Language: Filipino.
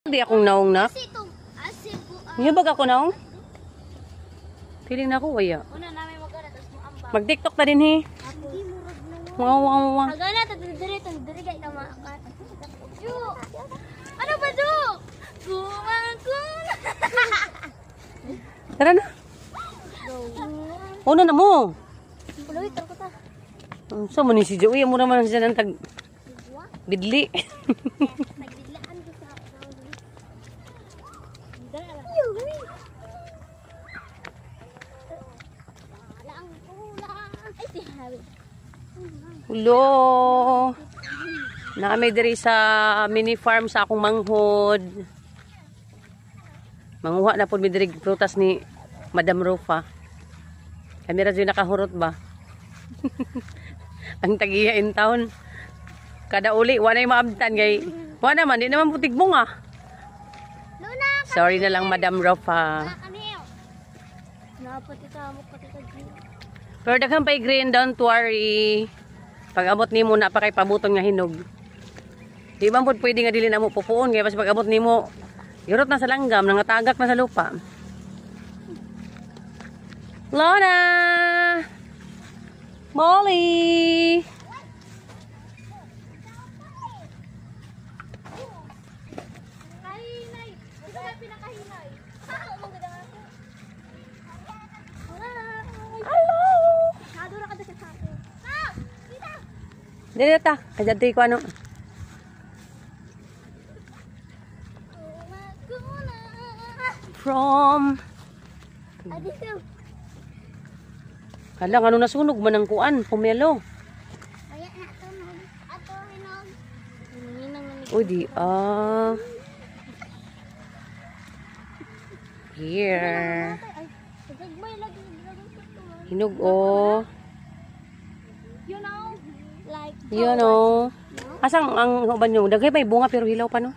Di akong naong na. Kasi ito, Yung bag ako naong? Feeling na ako, waya. una namin magana, tapos mo ambang. Mag-tiktok na din, he. Hindi mo rag na mo. Wow, wow, wow. Agana, tadiri kay tama. Yo! Ano ba do? Kumangkung! Tara na. Una na mo. Puluwi, taro ko ta. So, mo ni si Joey. Mura man siya ng tag... Bidli. Nagdidlaan ko sa Lang ulang. Ay, si Harry. Ulo. Nakamay diri sa mini farm sa akong manghod. Manguha na po mi diri prutas ni Madam Rufa. Kami ra dyan nakahurot ba? Ang tagiya in town. Kada uli, wala yung maabtan kay. Wala naman, di naman putig bunga. Luna! Sorry na lang Madam Rufa. Kanil! Napati ka mo pati ka dyan. Pero daghang pa'y green, don't worry. Pag abot ni mo na pa kay pabuton nga hinog. Di ba po pwede nga dili na mo pupuon. Kaya pag abot ni mo, irot na sa langgam, nangatagak na sa lupa. Lona! Molly! Kahinay! Ito na pinakahinay. Ako, maganda nga ako. Hello! Nado na ka sa akin. Ah! Kita! Dili ta, kajati ko ano. From... Adito. Kala ano nasunog man ang kuan, pomelo. Kaya na ito, no? Ato, hinog. Hininang na Uy, di Here. Ay, nagagmay lagi ng dragon fruit ko. Hinog oh. You know? Like, Yun oh. Asang ang uban nyo? Dagay may bunga pero hilaw pa no?